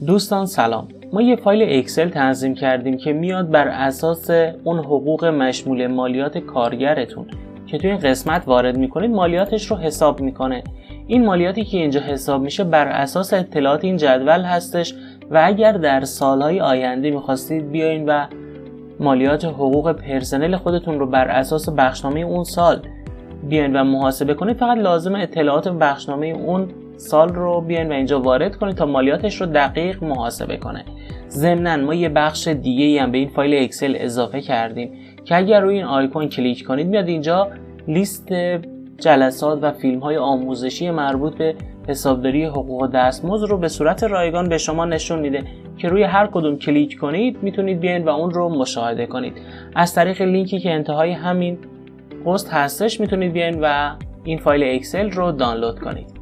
دوستان سلام، ما یه فایل اکسل تنظیم کردیم که میاد بر اساس اون حقوق مشمول مالیات کارگرتون که توی این قسمت وارد میکنید مالیاتش رو حساب میکنه. این مالیاتی که اینجا حساب میشه بر اساس اطلاعات این جدول هستش و اگر در سالهای آینده میخواستید بیاین و مالیات حقوق پرسنل خودتون رو بر اساس بخشنامه اون سال بیاین و محاسبه کنید، فقط لازم اطلاعات بخشنامه اون سال رو بیاین و اینجا وارد کنید تا مالیاتش رو دقیق محاسبه کنه. ضمناً ما یه بخش دیگه‌ای هم به این فایل اکسل اضافه کردیم که اگر روی این آیکون کلیک کنید میاد اینجا لیست جلسات و فیلم‌های آموزشی مربوط به حسابداری حقوق و دستمزد رو به صورت رایگان به شما نشون میده که روی هر کدوم کلیک کنید میتونید بیاین و اون رو مشاهده کنید. از طریق لینکی که انتهای همین پست هستش میتونید بیاین و این فایل اکسل رو دانلود کنید.